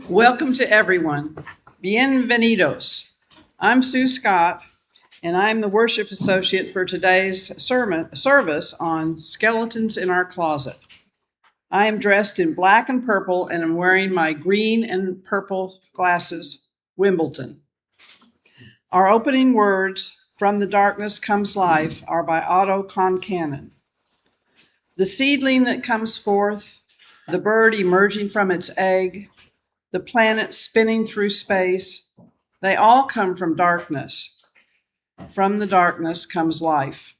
Welcome to everyone. Bienvenidos. I'm Sue Scott, and I'm the worship associate for today's service on skeletons in our closet. I am dressed in black and purple, and I'm wearing my green and purple glasses, Wimbledon. Our opening words, "From the darkness comes life," are by Otto Concannon. The seedling that comes forth, the bird emerging from its egg, the planet spinning through space, they all come from darkness. From the darkness comes life.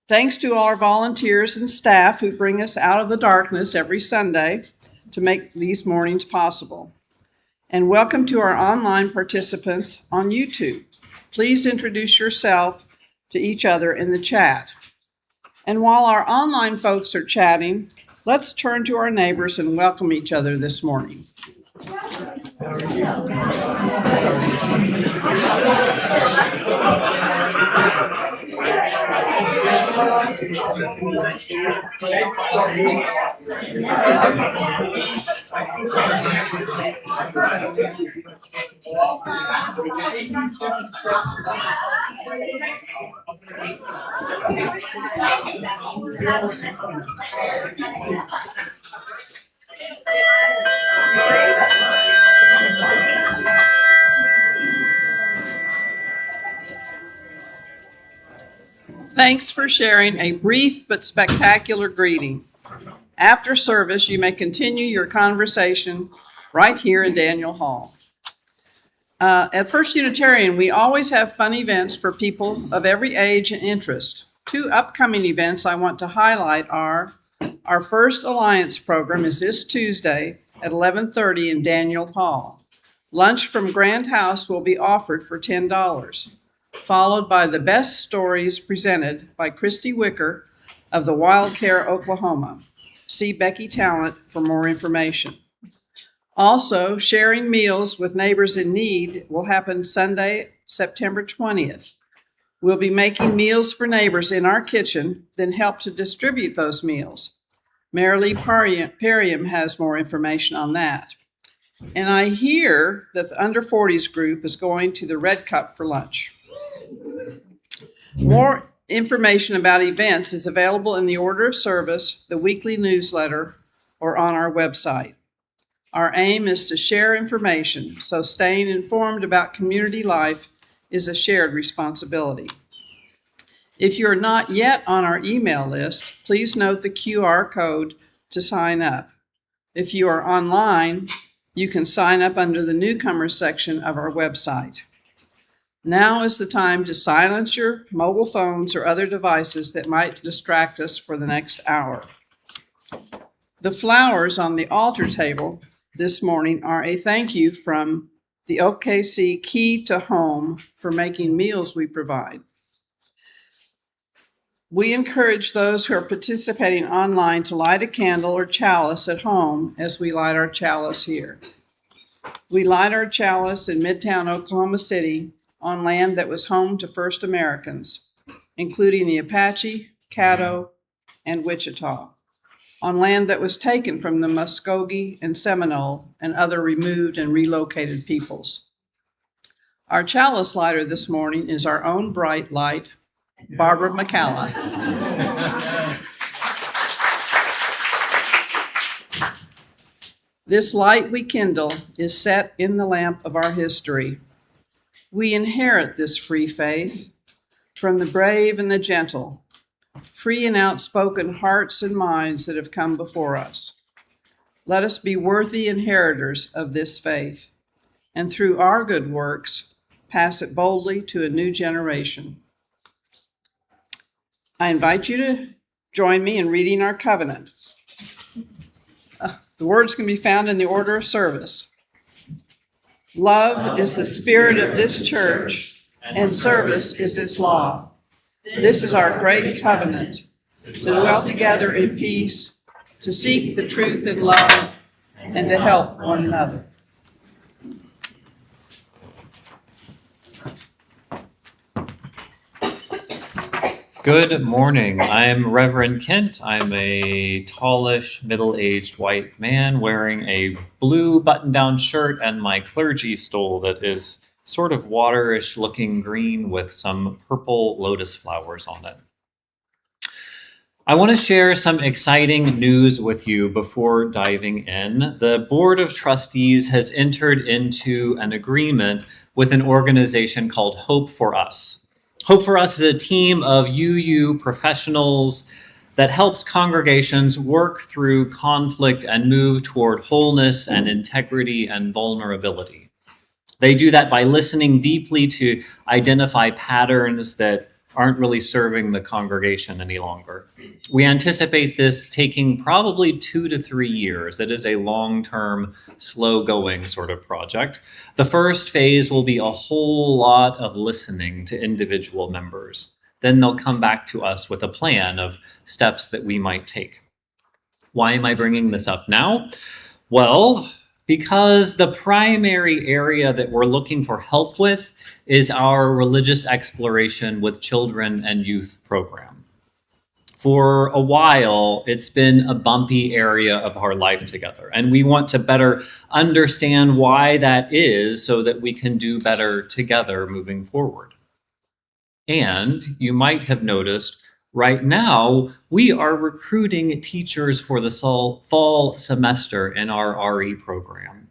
Thanks to all our volunteers and staff who bring us out of the darkness every Sunday to make these mornings possible. And welcome to our online participants on YouTube. Please introduce yourself to each other in the chat. And while our online folks are chatting, let's turn to our neighbors and welcome each other this morning. Thanks for sharing a brief but spectacular greeting. After service, you may continue your conversation right here in Daniel Hall. At First Unitarian, we always have fun events for people of every age and interest. Two upcoming events I want to highlight are our First Alliance program is this Tuesday at 11:30 in Daniel Hall. Lunch from Grand House will be offered for $10. Followed by the best stories presented by Christy Wicker of the Wild Care, Oklahoma. See Becky Talent for more information. Also, sharing meals with neighbors in need will happen Sunday, September 20th. We'll be making meals for neighbors in our kitchen, then help to distribute those meals. Marilee Perriam has more information on that. And I hear that the Under 40s group is going to the Red Cup for lunch. More information about events is available in the order of service, the weekly newsletter, or on our website. Our aim is to share information, so staying informed about community life is a shared responsibility. If you're not yet on our email list, please note the QR code to sign up. If you are online, you can sign up under the newcomers section of our website. Now is the time to silence your mobile phones or other devices that might distract us for the next hour. The flowers on the altar table this morning are a thank you from the OKC Key to Home for making meals we provide. We encourage those who are participating online to light a candle or chalice at home as we light our chalice here. We light our chalice in Midtown Oklahoma City on land that was home to first Americans, including the Apache, Caddo, and Wichita, on land that was taken from the Muskogee and Seminole and other removed and relocated peoples. Our chalice lighter this morning is our own bright light, Barbara McCalla. This light we kindle is set in the lamp of our history. We inherit this free faith from the brave and the gentle, free and outspoken hearts and minds that have come before us. Let us be worthy inheritors of this faith, and through our good works, pass it boldly to a new generation. I invite you to join me in reading our covenant. The words can be found in the order of service. Love is the spirit of this church, and service is its law. This is our great covenant, to dwell together in peace, to seek the truth in love, and to help one another. Good morning. I'm Reverend Kent. I'm a tallish, middle-aged white man wearing a blue button-down shirt and my clergy stole that is sort of waterish looking green with some purple lotus flowers on it. I want to share some exciting news with you before diving in. The Board of Trustees has entered into an agreement with an organization called Hope for Us. Hope for Us is a team of UU professionals that helps congregations work through conflict and move toward wholeness and integrity and vulnerability. They do that by listening deeply to identify patterns that aren't really serving the congregation any longer. We anticipate this taking probably 2 to 3 years. It is a long-term, slow-going sort of project. The first phase will be a whole lot of listening to individual members. Then they'll come back to us with a plan of steps that we might take. Why am I bringing this up now? Well, because the primary area that we're looking for help with is our religious exploration with children and youth program. For a while, it's been a bumpy area of our life together, and we want to better understand why that is so that we can do better together moving forward. And you might have noticed right now, we are recruiting teachers for the fall semester in our RE program.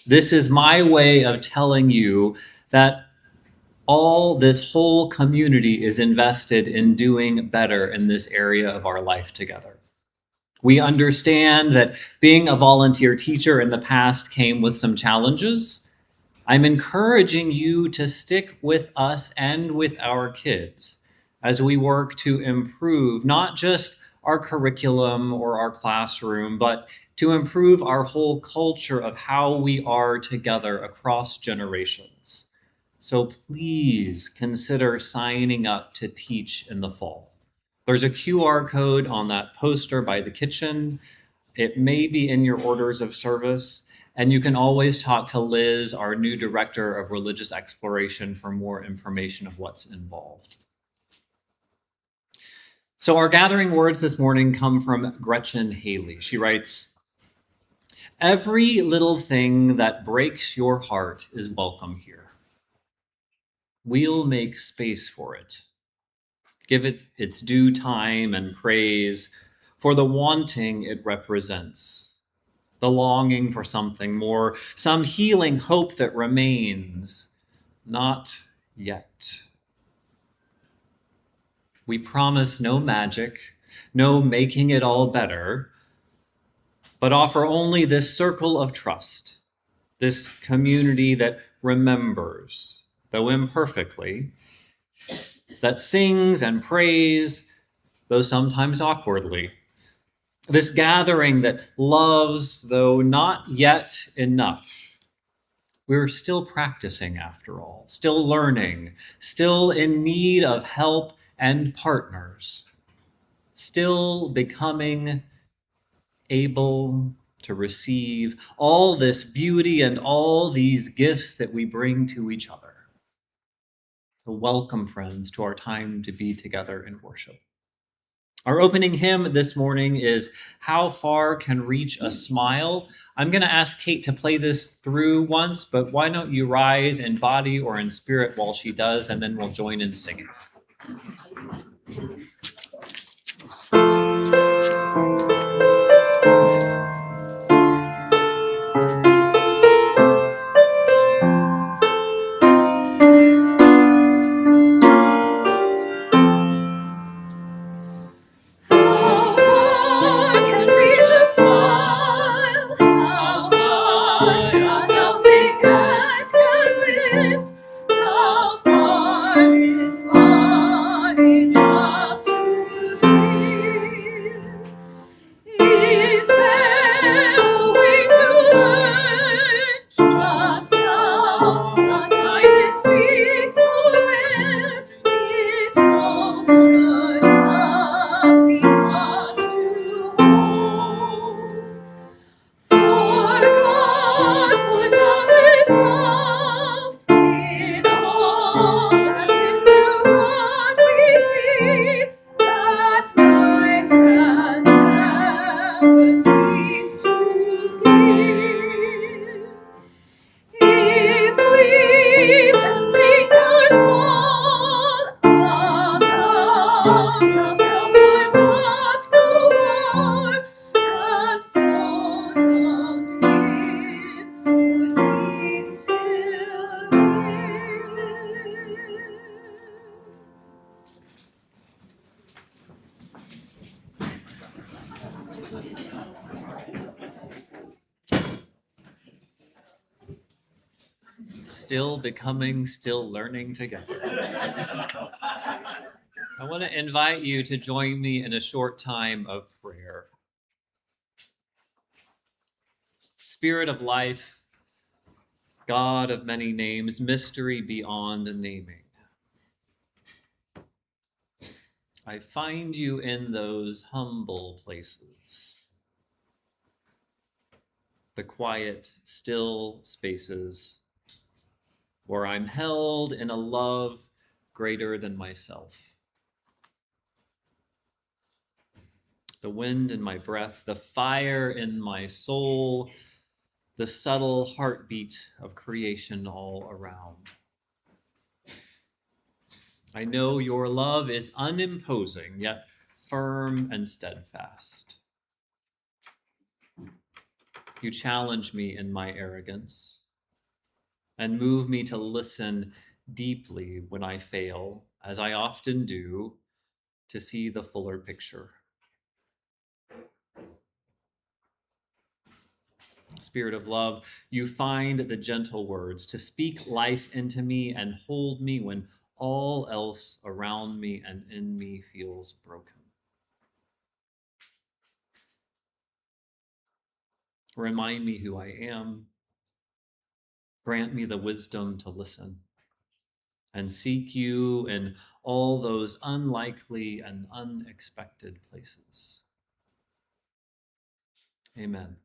This is my way of telling you that this whole community is invested in doing better in this area of our life together. We understand that being a volunteer teacher in the past came with some challenges. I'm encouraging you to stick with us and with our kids as we work to improve not just our curriculum or our classroom, but to improve our whole culture of how we are together across generations. So please consider signing up to teach in the fall. There's a QR code on that poster by the kitchen. It may be in your orders of service, and you can always talk to Liz, our new Director of Religious Exploration, for more information of what's involved. So our gathering words this morning come from Gretchen Haley. She writes, "Every little thing that breaks your heart is welcome here. We'll make space for it. Give it its due time and praise for the wanting it represents, the longing for something more, some healing hope that remains, not yet. We promise no magic, no making it all better, but offer only this circle of trust, this community that remembers, though imperfectly, that sings and prays, though sometimes awkwardly, this gathering that loves, though not yet enough. We're still practicing, after all, still learning, still in need of help and partners, still becoming able to receive all this beauty and all these gifts that we bring to each other. So welcome, friends, to our time to be together in worship. Our opening hymn this morning is How Far Can Reach a Smile? I'm going to ask Kate to play this through once, but why don't you rise in body or in spirit while she does, and then we'll join in singing. How far is my still becoming, still learning together. I want to invite you to join me in a short time of prayer. Spirit of life, God of many names, mystery beyond naming. I find you in those humble places, the quiet, still spaces where I'm held in a love greater than myself. The wind in my breath, the fire in my soul, the subtle heartbeat of creation all around. I know your love is unimposing, yet firm and steadfast. You challenge me in my arrogance and move me to listen deeply when I fail, as I often do, to see the fuller picture. Spirit of love, you find the gentle words to speak life into me and hold me when all else around me and in me feels broken. Remind me who I am. Grant me the wisdom to listen and seek you in all those unlikely and unexpected places. Amen.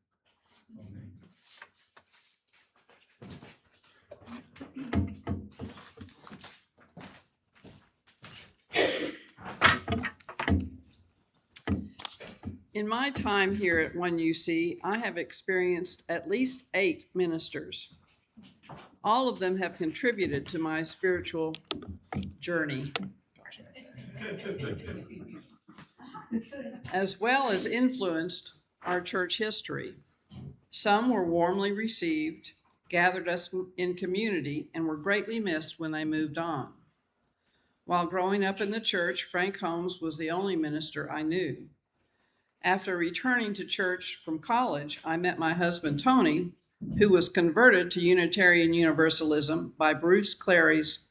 In my time here at 1UC, I have experienced at least 8 ministers. All of them have contributed to my spiritual journey, as well as influenced our church history. Some were warmly received, gathered us in community, and were greatly missed when they moved on. While growing up in the church, Frank Holmes was the only minister I knew. After returning to church from college, I met my husband, Tony, who was converted to Unitarian Universalism by Bruce Clary's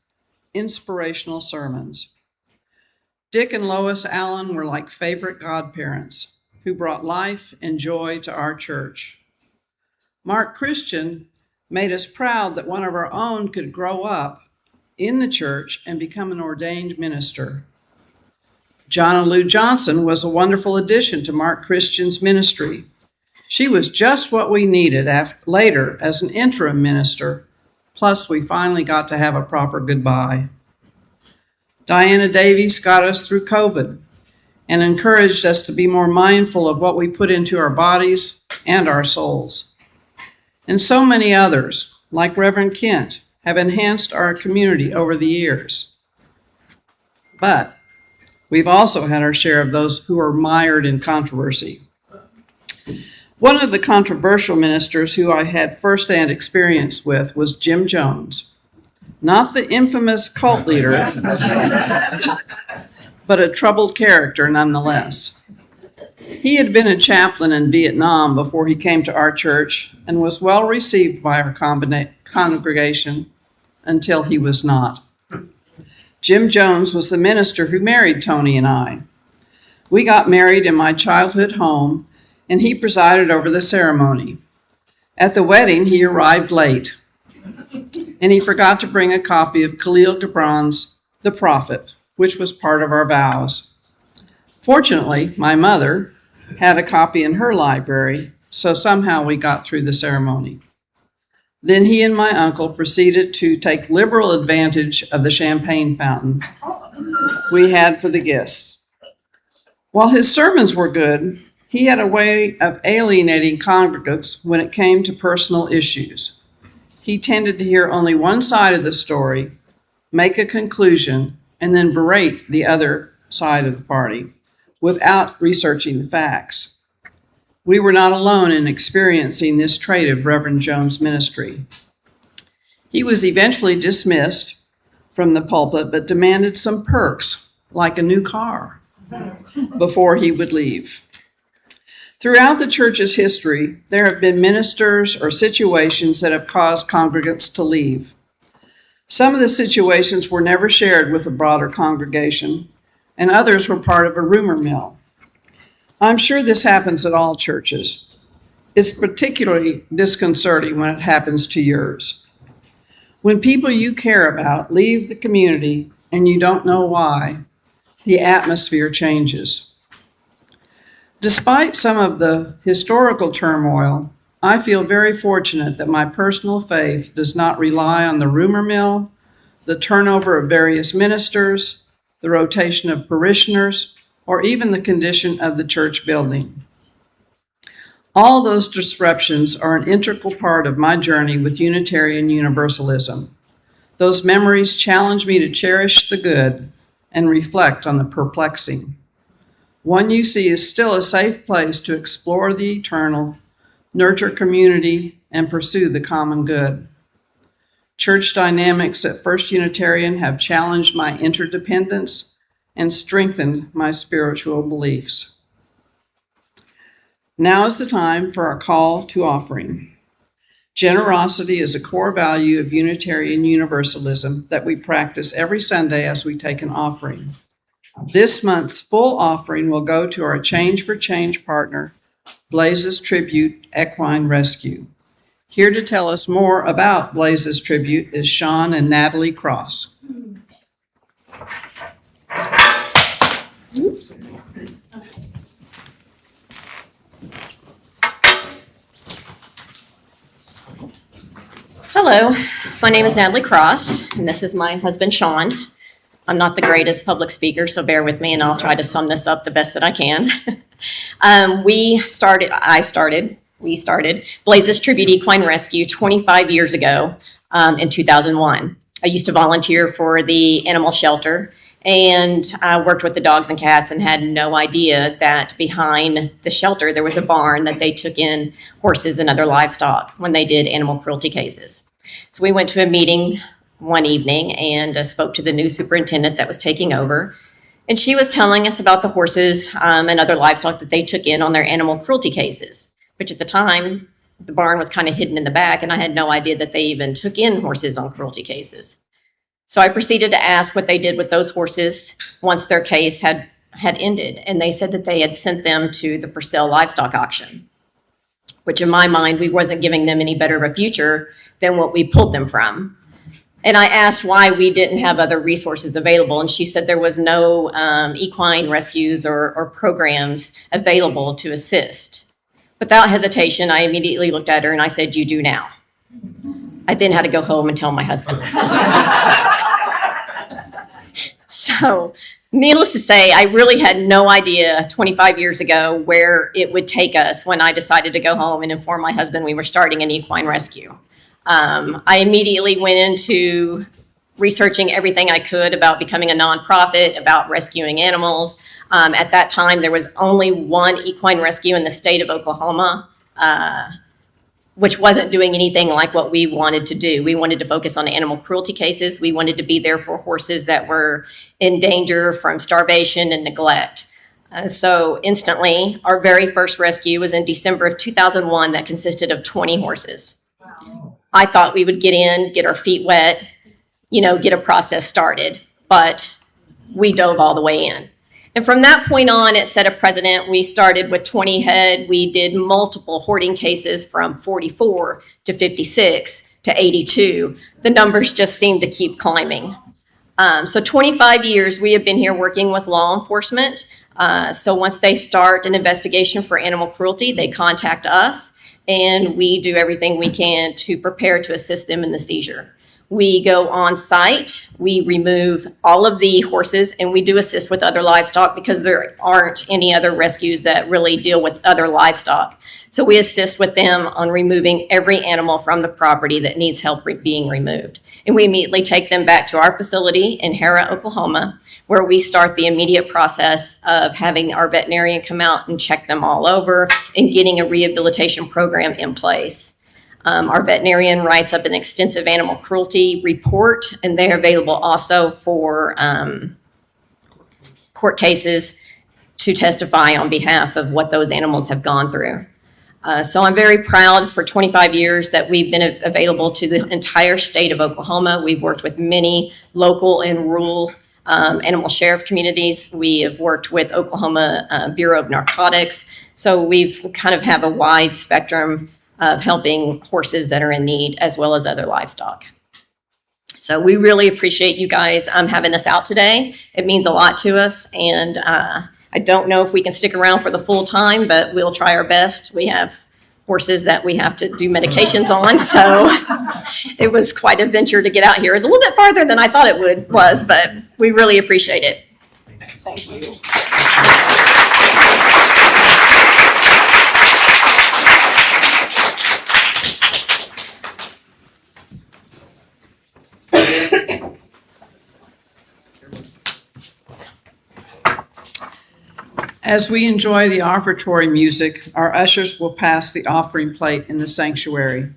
inspirational sermons. Dick and Lois Allen were like favorite godparents who brought life and joy to our church. Mark Christian made us proud that one of our own could grow up in the church and become an ordained minister. Jonna Lou Johnson was a wonderful addition to Mark Christian's ministry. She was just what we needed later as an interim minister, plus we finally got to have a proper goodbye. Diana Davies got us through COVID and encouraged us to be more mindful of what we put into our bodies and our souls. And so many others, like Reverend Kent, have enhanced our community over the years. But we've also had our share of those who are mired in controversy. One of the controversial ministers who I had firsthand experience with was Jim Jones, not the infamous cult leader, but a troubled character nonetheless. He had been a chaplain in Vietnam before he came to our church and was well received by our congregation until he was not. Jim Jones was the minister who married Tony and I. We got married in my childhood home, and he presided over the ceremony. At the wedding, he arrived late, and he forgot to bring a copy of Khalil Gibran's The Prophet, which was part of our vows. Fortunately, my mother had a copy in her library, so somehow we got through the ceremony. Then he and my uncle proceeded to take liberal advantage of the champagne fountain we had for the guests. While his sermons were good, he had a way of alienating congregants when it came to personal issues. He tended to hear only one side of the story, make a conclusion, and then berate the other side of the party without researching the facts. We were not alone in experiencing this trait of Reverend Jones' ministry. He was eventually dismissed from the pulpit, but demanded some perks, like a new car, before he would leave. Throughout the church's history, there have been ministers or situations that have caused congregants to leave. Some of the situations were never shared with the broader congregation, and others were part of a rumor mill. I'm sure this happens at all churches. It's particularly disconcerting when it happens to yours. When people you care about leave the community and you don't know why, the atmosphere changes. Despite some of the historical turmoil, I feel very fortunate that my personal faith does not rely on the rumor mill, the turnover of various ministers, the rotation of parishioners, or even the condition of the church building. All those disruptions are an integral part of my journey with Unitarian Universalism. Those memories challenge me to cherish the good and reflect on the perplexing. One UC is still a safe place to explore the eternal, nurture community, and pursue the common good. Church dynamics at First Unitarian have challenged my interdependence and strengthened my spiritual beliefs. Now is the time for our call to offering. Generosity is a core value of Unitarian Universalism that we practice every Sunday as we take an offering. This month's full offering will go to our Change for Change partner, Blaze's Tribute Equine Rescue. Here to tell us more about Blaze's Tribute is Sean and Natalie Cross. Oops. Hello, my name is Natalie Cross, and this is my husband, Sean. I'm not the greatest public speaker, so bear with me, and I'll try to sum this up the best that I can. We started Blaze's Tribute Equine Rescue 25 years ago in 2001. I used to volunteer for the animal shelter, and I worked with the dogs and cats and had no idea that behind the shelter there was a barn that they took in horses and other livestock when they did animal cruelty cases. So we went to a meeting one evening and spoke to the new superintendent that was taking over. And she was telling us about the horses and other livestock that they took in on their animal cruelty cases, which at the time, the barn was kind of hidden in the back, and I had no idea that they even took in horses on cruelty cases. So I proceeded to ask what they did with those horses once their case had ended, and they said that they had sent them to the Purcell livestock auction, which in my mind, we wasn't giving them any better of a future than what we pulled them from. And I asked why we didn't have other resources available, and she said there was no equine rescues or programs available to assist. Without hesitation, I immediately looked at her and I said, "You do now." I then had to go home and tell my husband. So, needless to say, I really had no idea 25 years ago where it would take us when I decided to go home and inform my husband we were starting an equine rescue. I immediately went into researching everything I could about becoming a nonprofit, about rescuing animals. At that time, there was only one equine rescue in the state of Oklahoma, which wasn't doing anything like what we wanted to do. We wanted to focus on animal cruelty cases. We wanted to be there for horses that were in danger from starvation and neglect. So instantly, our very first rescue was in December of 2001 that consisted of 20 horses. Wow. I thought we would get in, get our feet wet, get a process started, but we dove all the way in. And from that point on, it set a precedent. We started with 20 head. We did multiple hoarding cases from 44 to 56 to 82. The numbers just seemed to keep climbing. So 25 years, we have been here working with law enforcement. So once they start an investigation for animal cruelty, they contact us, and we do everything we can to prepare to assist them in the seizure. We go on site, we remove all of the horses, and we do assist with other livestock because there aren't any other rescues that really deal with other livestock. So we assist with them on removing every animal from the property that needs help being removed. And we immediately take them back to our facility in Hera, Oklahoma, where we start the immediate process of having our veterinarian come out and check them all over and getting a rehabilitation program in place. Our veterinarian writes up an extensive animal cruelty report, and they're available also for court cases to testify on behalf of what those animals have gone through. So I'm very proud for 25 years that we've been available to the entire state of Oklahoma. We've worked with many local and rural animal sheriff communities. We have worked with Oklahoma Bureau of Narcotics. So we've kind of have a wide spectrum of helping horses that are in need as well as other livestock. So we really appreciate you guys having us out today. It means a lot to us, and I don't know if we can stick around for the full time, but we'll try our best. We have horses that we have to do medications on, so it was quite a venture to get out here. It was a little bit farther than I thought it was, but we really appreciate it. Thank you. As we enjoy the offertory music, our ushers will pass the offering plate in the sanctuary.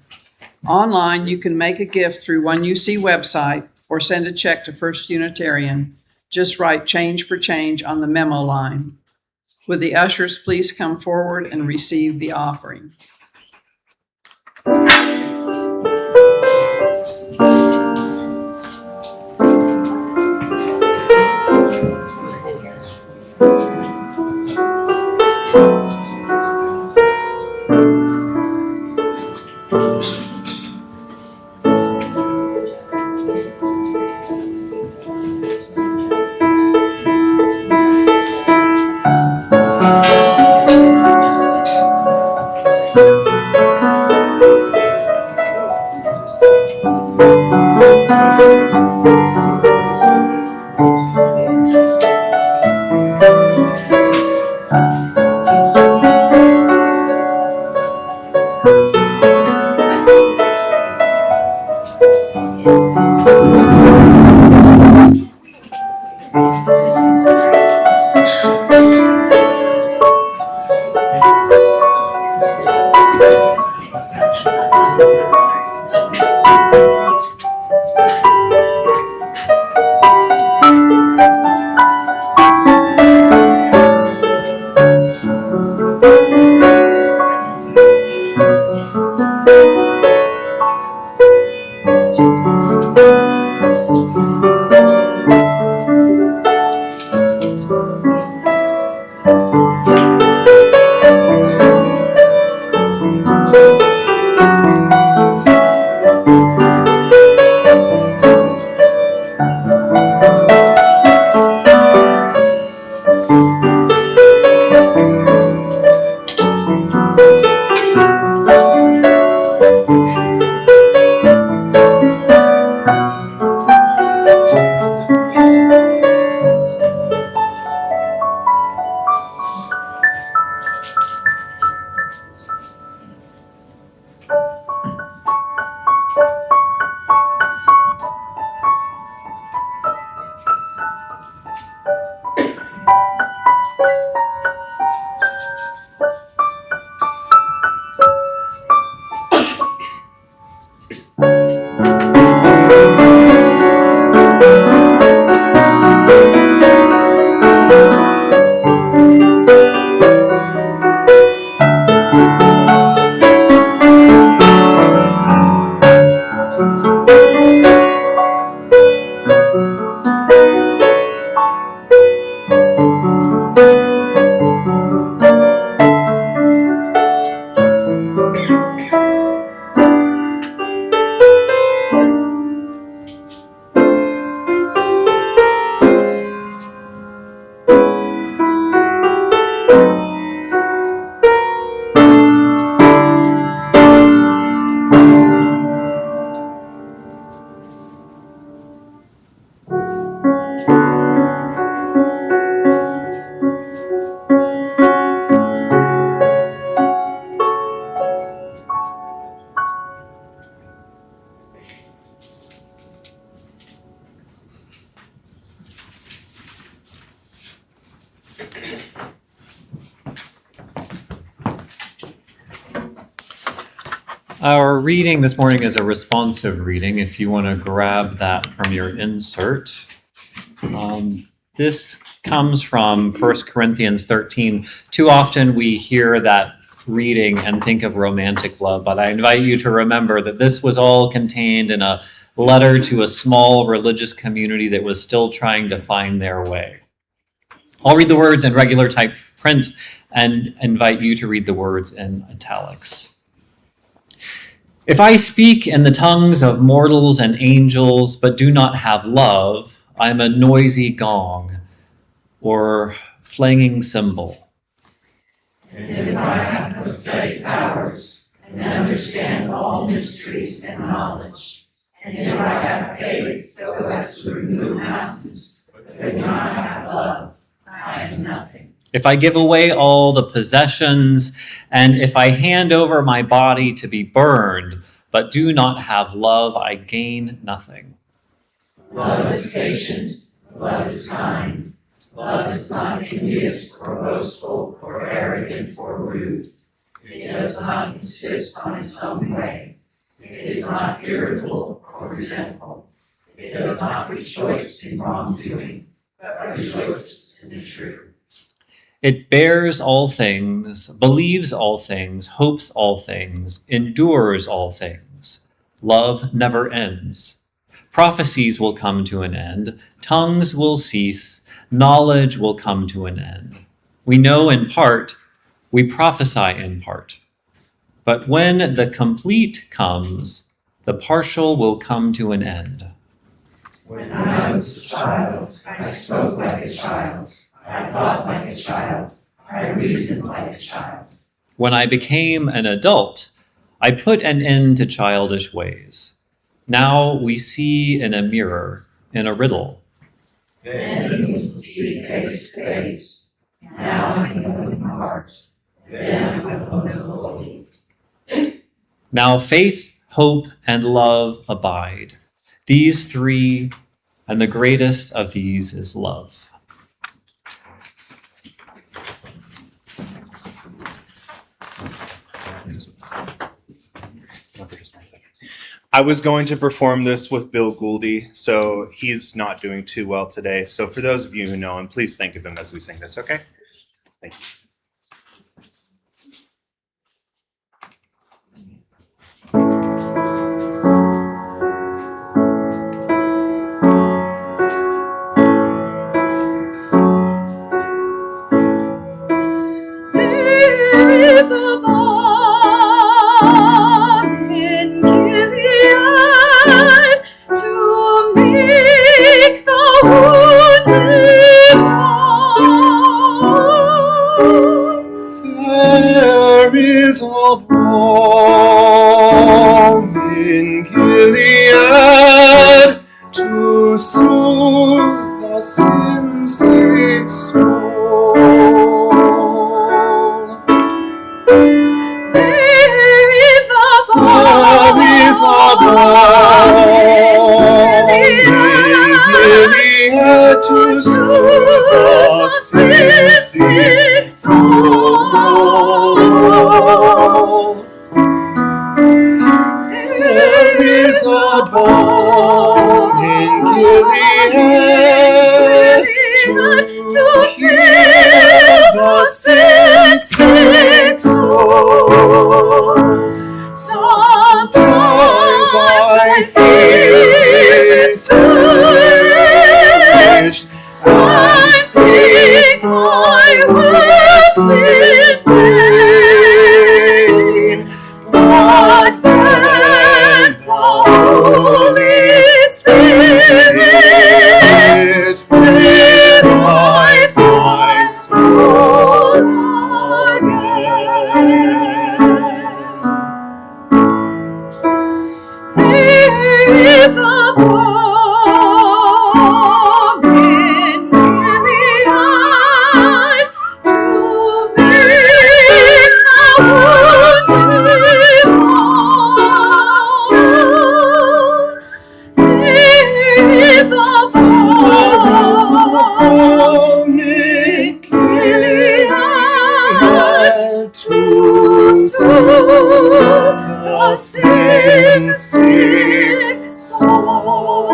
Online, you can make a gift through One UC website or send a check to First Unitarian. Just write "Change for Change" on the memo line. Would the ushers please come forward and receive the offering? Our reading this morning is a responsive reading. If you want to grab that from your insert. This comes from 1 Corinthians 13. Too often we hear that reading and think of romantic love, but I invite you to remember that this was all contained in a letter to a small religious community that was still trying to find their way. I'll read the words in regular type print and invite you to read the words in italics. If I speak in the tongues of mortals and angels, but do not have love, I am a noisy gong or flanging cymbal. And if I have prophetic powers and understand all mysteries and knowledge, and if I have faith so as to remove mountains, but do not have love, I am nothing. If I give away all the possessions, and if I hand over my body to be burned, but do not have love, I gain nothing. Love is patient, love is kind, love is not envious or boastful or arrogant or rude. It does not insist on its own way. It is not irritable or resentful. It does not rejoice in wrongdoing, but rejoices in the truth. It bears all things, believes all things, hopes all things, endures all things. Love never ends. Prophecies will come to an end. Tongues will cease. Knowledge will come to an end. We know in part. We prophesy in part. But when the complete comes, the partial will come to an end. When I was a child, I spoke like a child. I thought like a child. I reasoned like a child. When I became an adult, I put an end to childish ways. Now we see in a mirror, in a riddle. Then we will see face to face. Now I know in heart. Then I will know fully. Now faith, hope, and love abide. These three, and the greatest of these is love. I was going to perform this with Bill Gouldy, so he's not doing too well today. So for those of you who know him, please think of him as we sing this, okay? Thank you. There is a balm in Gilead to make the wounded whole. There is a balm in Gilead to soothe the sin-sick soul. There is a There is a balm in Gilead to soothe the sin-sick soul. There is a balm in Gilead to heal the sin-sick soul. Sometimes I feel discouraged. I think I was in vain. But then the Holy Spirit revives my soul again. There is a balm in Gilead to make the wounded whole. There is a balm in Gilead to soothe the sin-sick soul.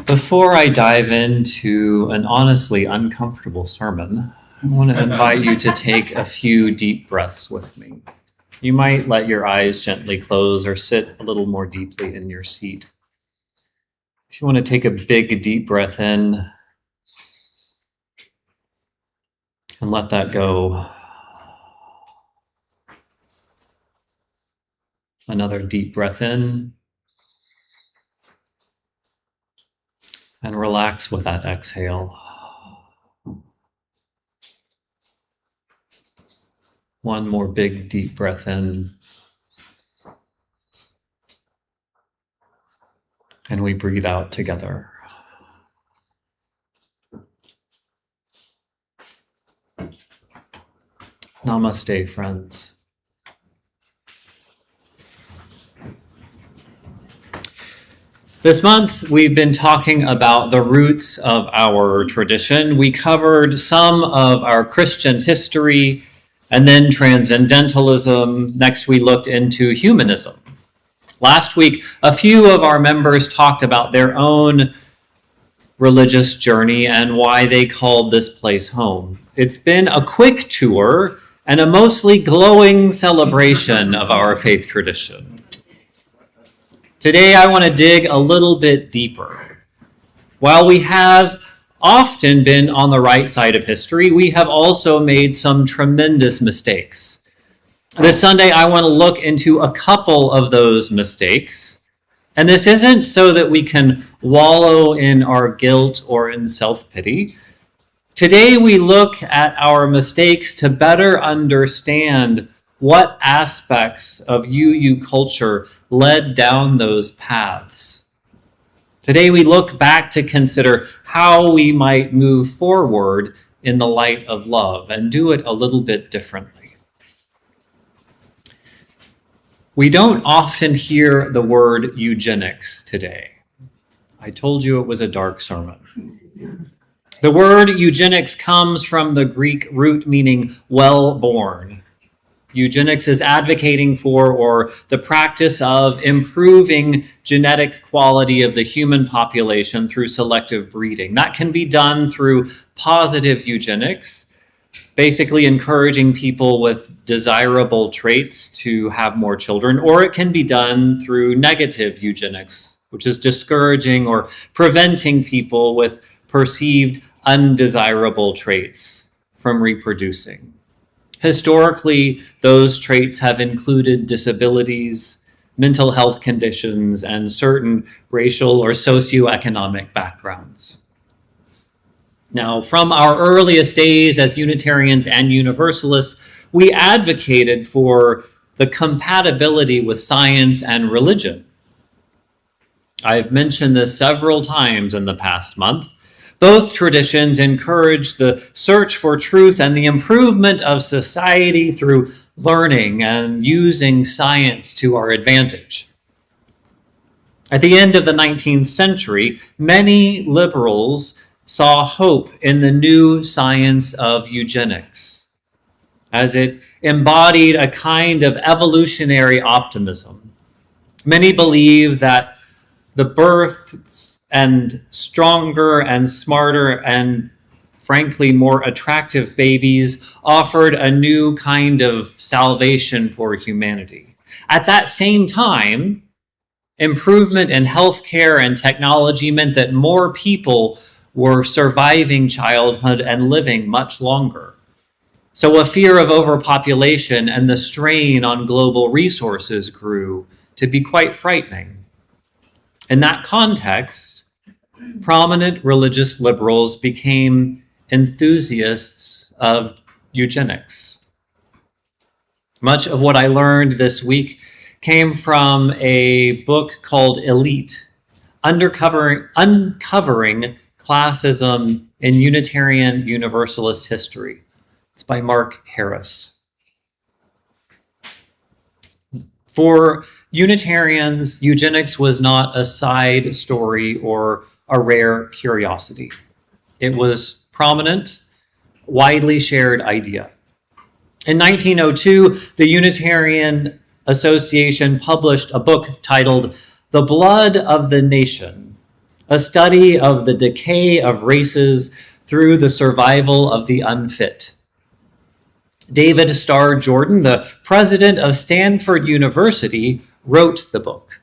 Before I dive into an honestly uncomfortable sermon, I want to invite you to take a few deep breaths with me. You might let your eyes gently close or sit a little more deeply in your seat. If you want to take a big, deep breath in and let that go. Another deep breath in. And relax with that exhale. One more big, deep breath in. And we breathe out together. Namaste, friends. This month, we've been talking about the roots of our tradition. We covered some of our Christian history and then transcendentalism. Next, we looked into humanism. Last week, a few of our members talked about their own religious journey and why they called this place home. It's been a quick tour and a mostly glowing celebration of our faith tradition. Today, I want to dig a little bit deeper. While we have often been on the right side of history, we have also made some tremendous mistakes. This Sunday, I want to look into a couple of those mistakes. And this isn't so that we can wallow in our guilt or in self-pity. Today, we look at our mistakes to better understand what aspects of UU culture led down those paths. Today, we look back to consider how we might move forward in the light of love and do it a little bit differently. We don't often hear the word eugenics today. I told you it was a dark sermon. The word eugenics comes from the Greek root meaning well-born. Eugenics is advocating for or the practice of improving genetic quality of the human population through selective breeding. That can be done through positive eugenics, basically encouraging people with desirable traits to have more children, or it can be done through negative eugenics, which is discouraging or preventing people with perceived undesirable traits from reproducing. Historically, those traits have included disabilities, mental health conditions, and certain racial or socioeconomic backgrounds. Now, from our earliest days as Unitarians and Universalists, we advocated for the compatibility with science and religion. I've mentioned this several times in the past month. Both traditions encourage the search for truth and the improvement of society through learning and using science to our advantage. At the end of the 19th century, many liberals saw hope in the new science of eugenics, as it embodied a kind of evolutionary optimism. Many believe that the births and stronger and smarter and frankly more attractive babies offered a new kind of salvation for humanity. At that same time, improvement in healthcare and technology meant that more people were surviving childhood and living much longer. So a fear of overpopulation and the strain on global resources grew to be quite frightening. In that context, prominent religious liberals became enthusiasts of eugenics. Much of what I learned this week came from a book called Elite, Uncovering Classism in Unitarian Universalist History. It's by Mark Harris. For Unitarians, eugenics was not a side story or a rare curiosity. It was prominent, widely shared idea. In 1902, the Unitarian Association published a book titled The Blood of the Nation, a study of the decay of races through the survival of the unfit. David Starr Jordan, the president of Stanford University, wrote the book.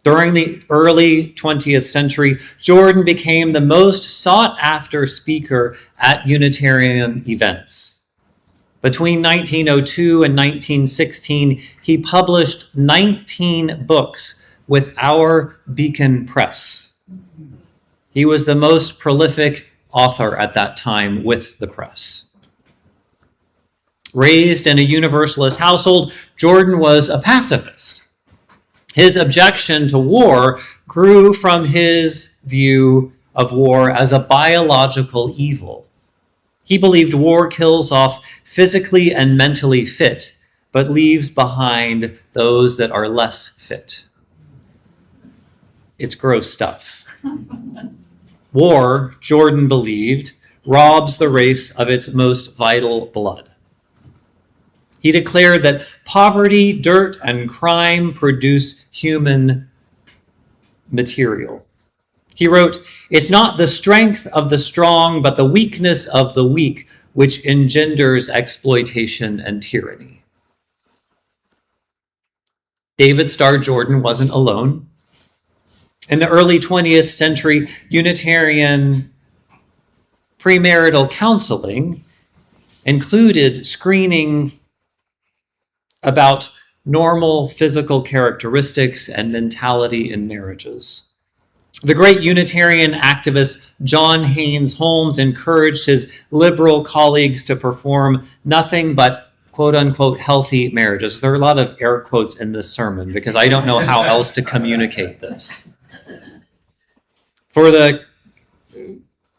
During the early 20th century, Jordan became the most sought-after speaker at Unitarian events. Between 1902 and 1916, he published 19 books with Our Beacon Press. He was the most prolific author at that time with the press. Raised in a Universalist household, Jordan was a pacifist. His objection to war grew from his view of war as a biological evil. He believed war kills off physically and mentally fit, but leaves behind those that are less fit. It's gross stuff. War, Jordan believed, robs the race of its most vital blood. He declared that poverty, dirt, and crime produce human material. He wrote, "It's not the strength of the strong, but the weakness of the weak, which engenders exploitation and tyranny." David Starr Jordan wasn't alone. In the early 20th century, Unitarian premarital counseling included screening about normal physical characteristics and mentality in marriages. The great Unitarian activist John Haynes Holmes encouraged his liberal colleagues to perform nothing but quote-unquote healthy marriages. There are a lot of air quotes in this sermon because I don't know how else to communicate this.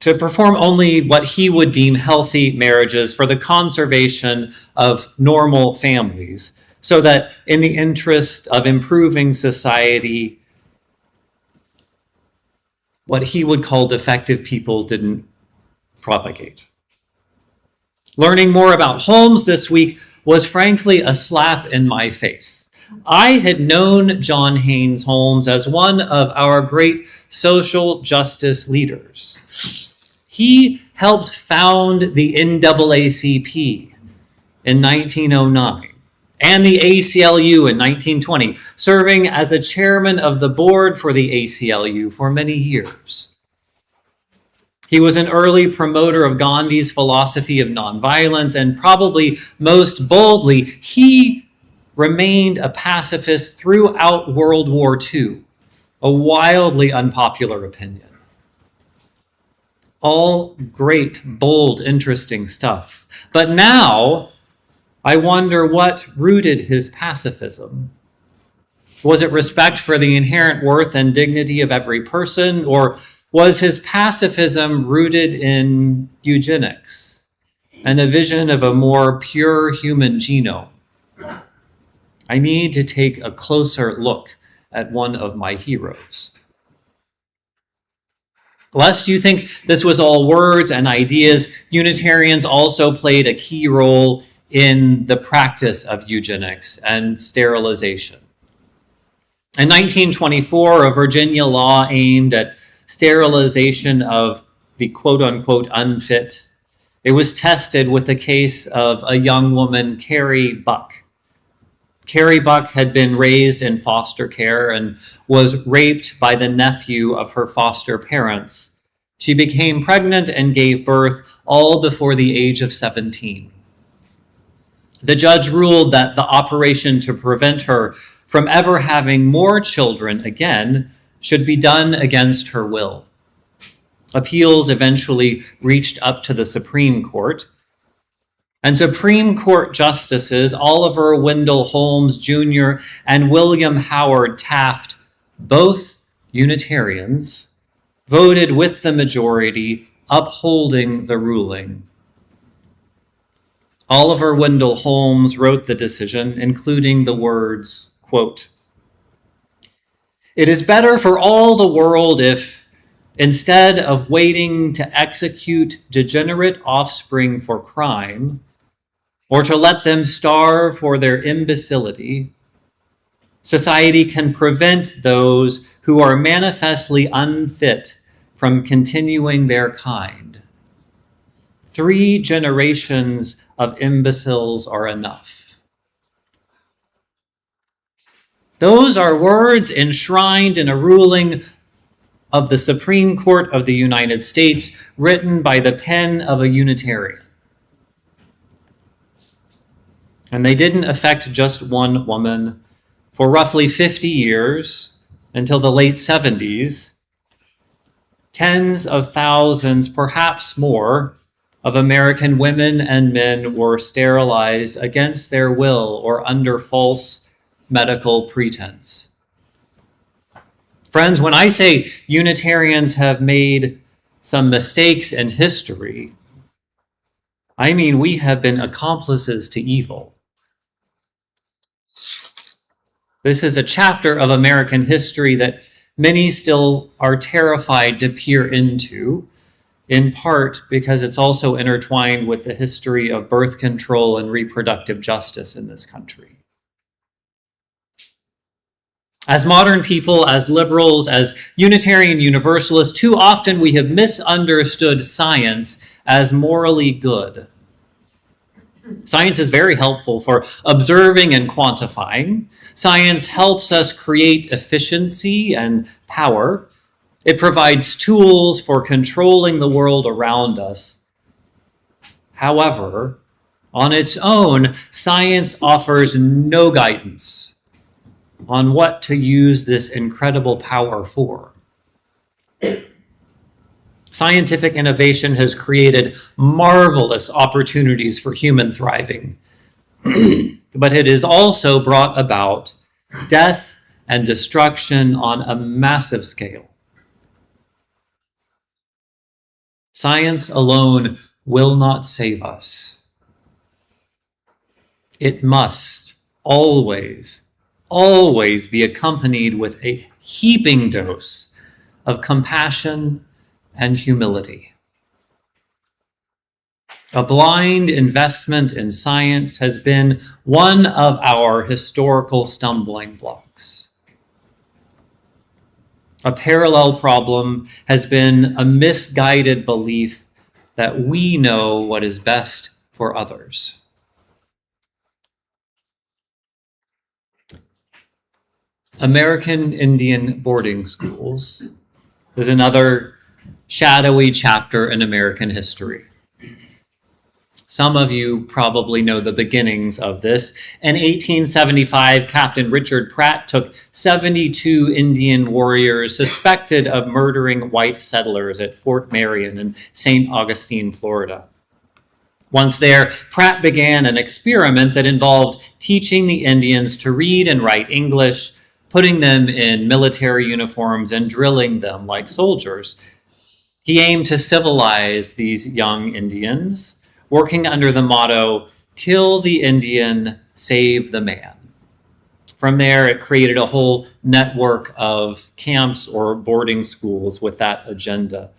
To perform only what he would deem healthy marriages for the conservation of normal families, so that in the interest of improving society, what he would call defective people didn't propagate. Learning more about Holmes this week was frankly a slap in my face. I had known John Haynes Holmes as one of our great social justice leaders. He helped found the NAACP in 1909 and the ACLU in 1920, serving as a chairman of the board for the ACLU for many years. He was an early promoter of Gandhi's philosophy of nonviolence, and probably most boldly, he remained a pacifist throughout World War II, a wildly unpopular opinion. All great, bold, interesting stuff. But now, I wonder what rooted his pacifism. Was it respect for the inherent worth and dignity of every person, or was his pacifism rooted in eugenics and a vision of a more pure human genome? I need to take a closer look at one of my heroes. Lest you think this was all words and ideas, Unitarians also played a key role in the practice of eugenics and sterilization. In 1924, a Virginia law aimed at sterilization of the quote-unquote unfit. It was tested with the case of a young woman, Carrie Buck. Carrie Buck had been raised in foster care and was raped by the nephew of her foster parents. She became pregnant and gave birth all before the age of 17. The judge ruled that the operation to prevent her from ever having more children again should be done against her will. Appeals eventually reached up to the Supreme Court, and Supreme Court Justices Oliver Wendell Holmes Jr. and William Howard Taft, both Unitarians, voted with the majority, upholding the ruling. Oliver Wendell Holmes wrote the decision, including the words, quote, "It is better for all the world if, instead of waiting to execute degenerate offspring for crime, or to let them starve for their imbecility, society can prevent those who are manifestly unfit from continuing their kind. 3 generations of imbeciles are enough. Those are words enshrined in a ruling of the Supreme Court of the United States, written by the pen of a Unitarian. And they didn't affect just one woman. For roughly 50 years, until the late 70s, tens of thousands, perhaps more, of American women and men were sterilized against their will or under false medical pretense. Friends, when I say Unitarians have made some mistakes in history, I mean we have been accomplices to evil. This is a chapter of American history that many still are terrified to peer into, in part because it's also intertwined with the history of birth control and reproductive justice in this country. As modern people, as liberals, as Unitarian Universalists, too often we have misunderstood science as morally good. Science is very helpful for observing and quantifying. Science helps us create efficiency and power. It provides tools for controlling the world around us. However, on its own, science offers no guidance on what to use this incredible power for. Scientific innovation has created marvelous opportunities for human thriving, but it has also brought about death and destruction on a massive scale. Science alone will not save us. It must always be accompanied with a heaping dose of compassion and humility. A blind investment in science has been one of our historical stumbling blocks. A parallel problem has been a misguided belief that we know what is best for others. American Indian boarding schools is another shadowy chapter in American history. Some of you probably know the beginnings of this. In 1875, Captain Richard Pratt took 72 Indian warriors suspected of murdering white settlers at Fort Marion in St. Augustine, Florida. Once there, Pratt began an experiment that involved teaching the Indians to read and write English, putting them in military uniforms and drilling them like soldiers. He aimed to civilize these young Indians, working under the motto, "Kill the Indian, save the man." From there, it created a whole network of camps or boarding schools with that agenda.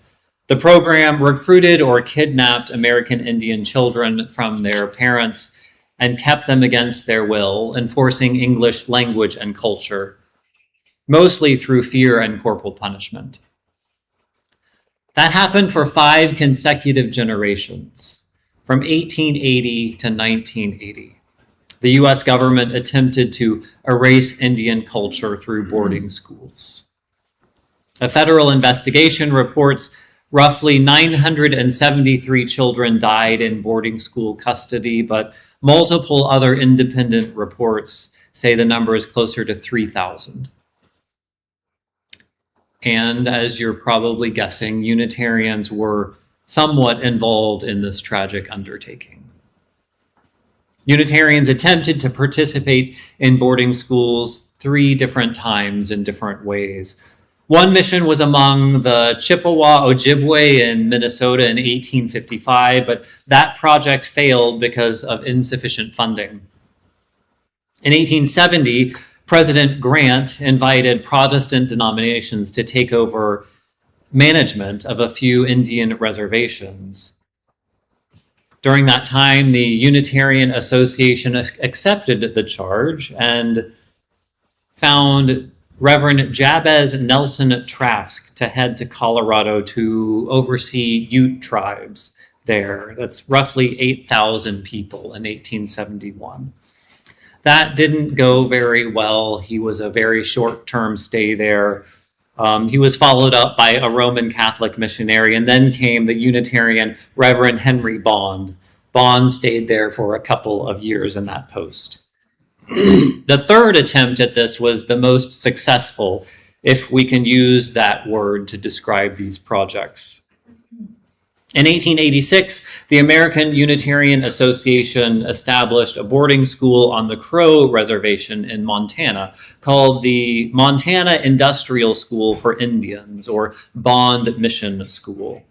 The program recruited or kidnapped American Indian children from their parents and kept them against their will, enforcing English language and culture, mostly through fear and corporal punishment. That happened for 5 consecutive generations, from 1880 to 1980. The US government attempted to erase Indian culture through boarding schools. A federal investigation reports roughly 973 children died in boarding school custody, but multiple other independent reports say the number is closer to 3,000. And as you're probably guessing, Unitarians were somewhat involved in this tragic undertaking. Unitarians attempted to participate in boarding schools 3 different times in different ways. One mission was among the Chippewa Ojibwe in Minnesota in 1855, but that project failed because of insufficient funding. In 1870, President Grant invited Protestant denominations to take over management of a few Indian reservations. During that time, the Unitarian Association accepted the charge and found Reverend Jabez Nelson Trask to head to Colorado to oversee Ute tribes there. That's roughly 8,000 people in 1871. That didn't go very well. He was a very short-term stay there. He was followed up by a Roman Catholic missionary, and then came the Unitarian Reverend Henry Bond. Bond stayed there for a couple of years in that post. The third attempt at this was the most successful, if we can use that word to describe these projects. In 1886, the American Unitarian Association established a boarding school on the Crow Reservation in Montana called the Montana Industrial School for Indians, or Bond Mission School.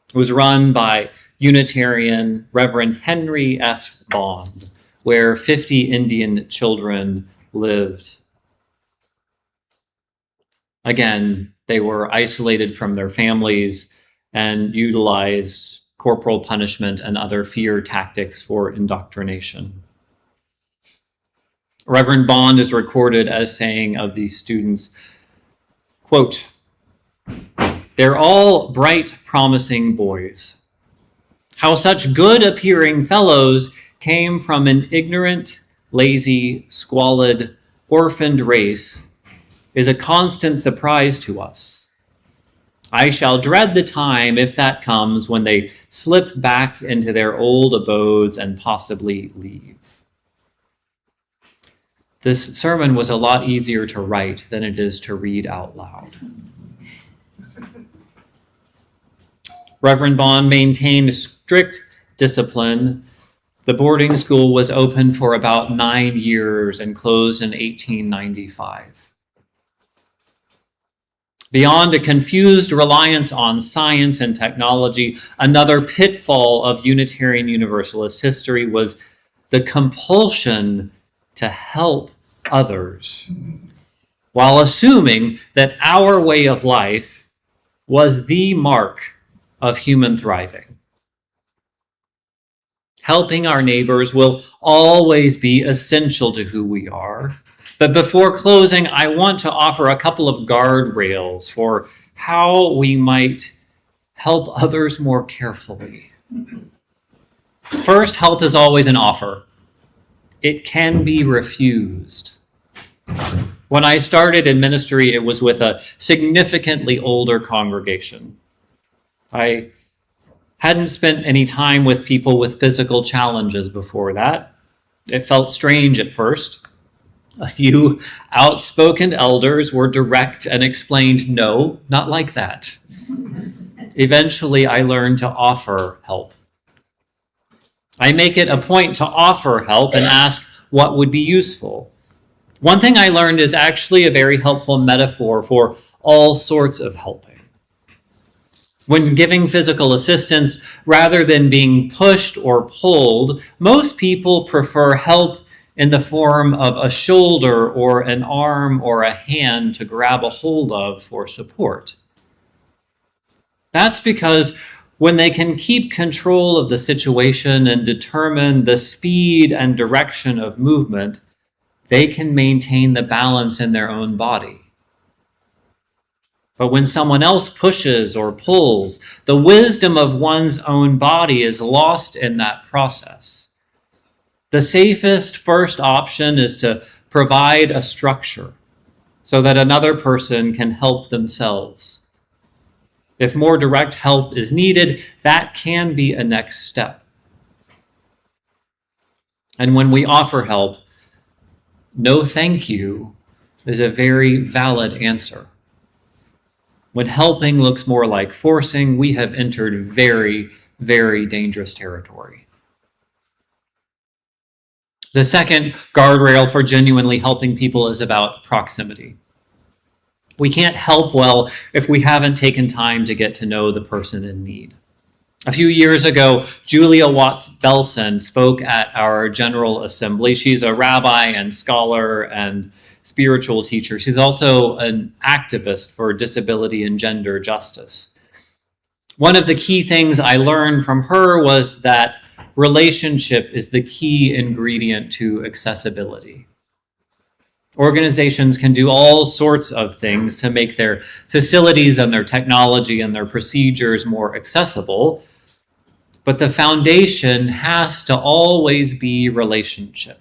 It was run by Unitarian Reverend Henry F. Bond, where 50 Indian children lived. Again, they were isolated from their families and utilized corporal punishment and other fear tactics for indoctrination. Reverend Bond is recorded as saying of these students, quote, "They're all bright, promising boys. How such good-appearing fellows came from an ignorant, lazy, squalid, orphaned race is a constant surprise to us. I shall dread the time, if that comes, when they slip back into their old abodes and possibly leave." This sermon was a lot easier to write than it is to read out loud. Reverend Bond maintained strict discipline. The boarding school was open for about 9 years and closed in 1895. Beyond a confused reliance on science and technology, another pitfall of Unitarian Universalist history was the compulsion to help others, while assuming that our way of life was the mark of human thriving. Helping our neighbors will always be essential to who we are. But before closing, I want to offer a couple of guardrails for how we might help others more carefully. First, help is always an offer. It can be refused. When I started in ministry, it was with a significantly older congregation. I hadn't spent any time with people with physical challenges before that. It felt strange at first. A few outspoken elders were direct and explained, no, not like that. Eventually, I learned to offer help. I make it a point to offer help and ask what would be useful. One thing I learned is actually a very helpful metaphor for all sorts of helping. When giving physical assistance, rather than being pushed or pulled, most people prefer help in the form of a shoulder or an arm or a hand to grab a hold of for support. That's because when they can keep control of the situation and determine the speed and direction of movement, they can maintain the balance in their own body. But when someone else pushes or pulls, the wisdom of one's own body is lost in that process. The safest first option is to provide a structure so that another person can help themselves. If more direct help is needed, that can be a next step. And when we offer help, no thank you is a very valid answer. When helping looks more like forcing, we have entered very, very dangerous territory. The second guardrail for genuinely helping people is about proximity. We can't help well if we haven't taken time to get to know the person in need. A few years ago, Julia Watts Belson spoke at our General Assembly. She's a rabbi and scholar and spiritual teacher. She's also an activist for disability and gender justice. One of the key things I learned from her was that relationship is the key ingredient to accessibility. Organizations can do all sorts of things to make their facilities and their technology and their procedures more accessible, but the foundation has to always be relationship.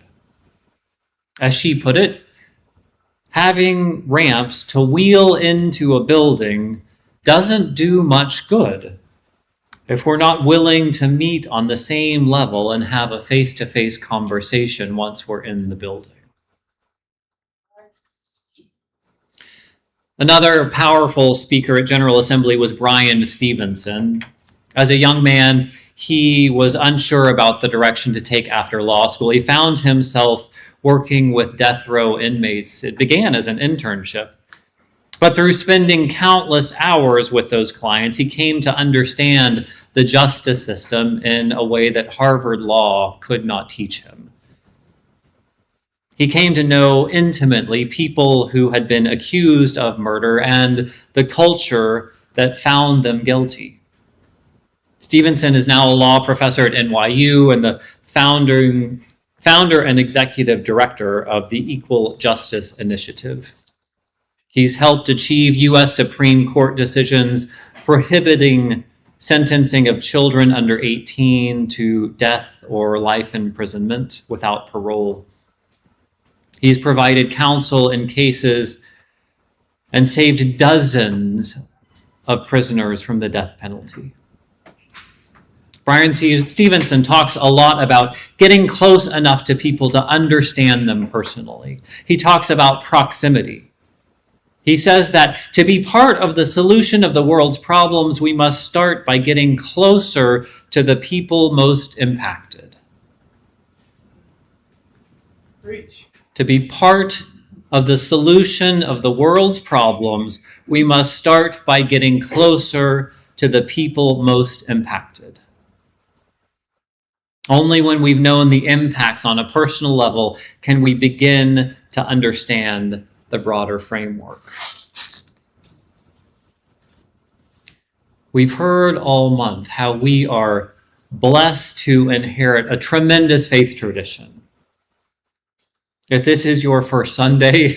As she put it, having ramps to wheel into a building doesn't do much good if we're not willing to meet on the same level and have a face-to-face conversation once we're in the building. Another powerful speaker at General Assembly was Bryan Stevenson. As a young man, he was unsure about the direction to take after law school. He found himself working with death row inmates. It began as an internship. But through spending countless hours with those clients, he came to understand the justice system in a way that Harvard Law could not teach him. He came to know intimately people who had been accused of murder and the culture that found them guilty. Stevenson is now a law professor at NYU and the founder and executive director of the Equal Justice Initiative. He's helped achieve U.S. Supreme Court decisions prohibiting sentencing of children under 18 to death or life imprisonment without parole. He's provided counsel in cases and saved dozens of prisoners from the death penalty. Bryan Stevenson talks a lot about getting close enough to people to understand them personally. He talks about proximity. He says that to be part of the solution of the world's problems, we must start by getting closer to the people most impacted. Preach. To be part of the solution of the world's problems, we must start by getting closer to the people most impacted. Only when we've known the impacts on a personal level can we begin to understand the broader framework. We've heard all month how we are blessed to inherit a tremendous faith tradition. If this is your first Sunday,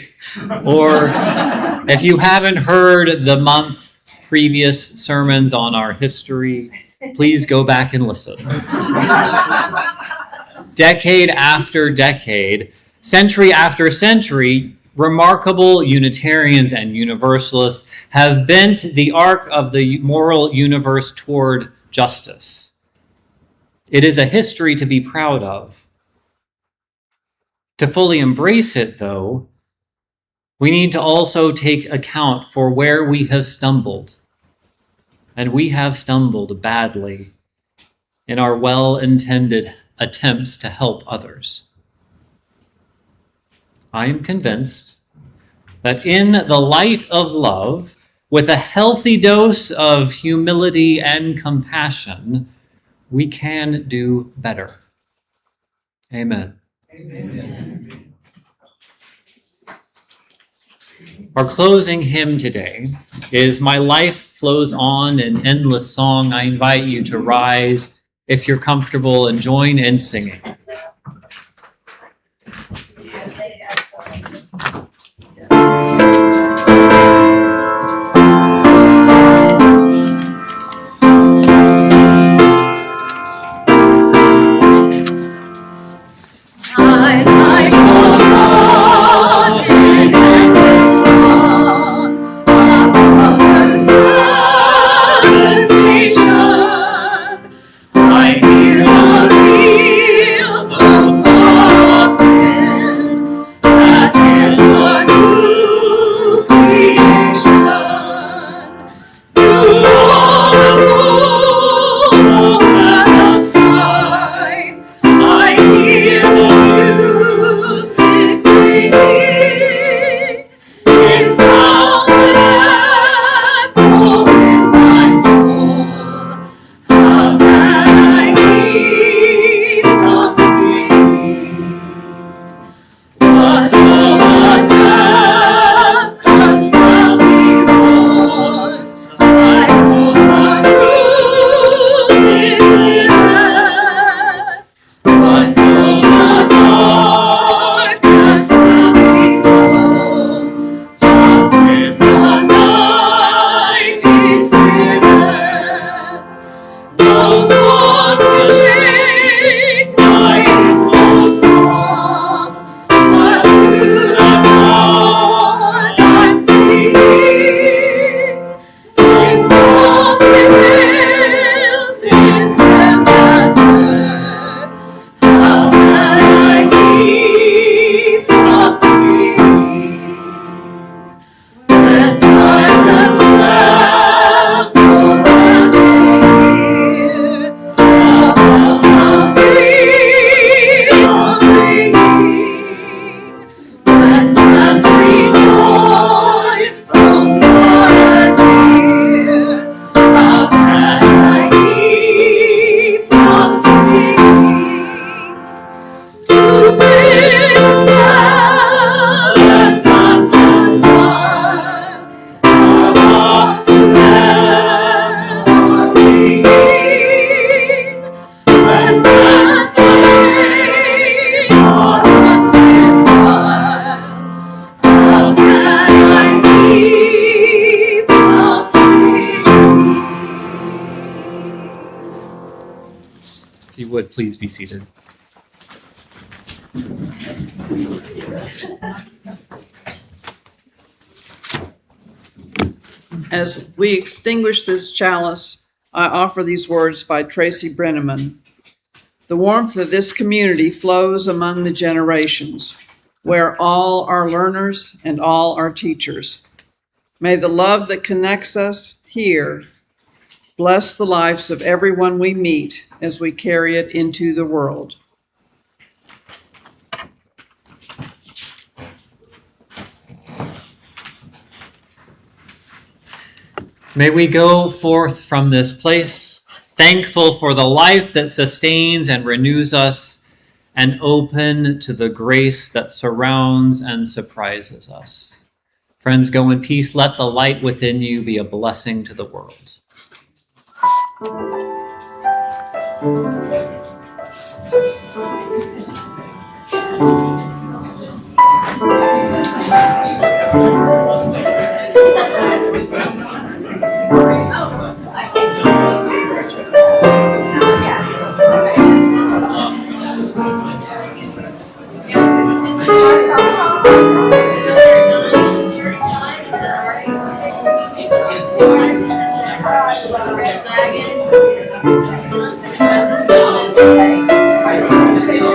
or if you haven't heard the month previous sermons on our history, please go back and listen. Decade after decade, century after century, remarkable Unitarians and Universalists have bent the arc of the moral universe toward justice. It is a history to be proud of. To fully embrace it, though, we need to also take account for where we have stumbled. And we have stumbled badly in our well-intended attempts to help others. I am convinced that in the light of love, with a healthy dose of humility and compassion, we can do better. Amen. Amen. Our closing hymn today is My Life Flows On, an endless song. I invite you to rise if you're comfortable and join in singing. I hear the real would please be seated. As we extinguish this chalice, I offer these words by Tracy Brenneman. The warmth of this community flows among the generations, where all are learners and all are teachers. May the love that connects us here bless the lives of everyone we meet as we carry it into the world. May we go forth from this place, thankful for the life that sustains and renews us, and open to the grace that surrounds and surprises us. Friends, go in peace. Let the light within you be a blessing to the world.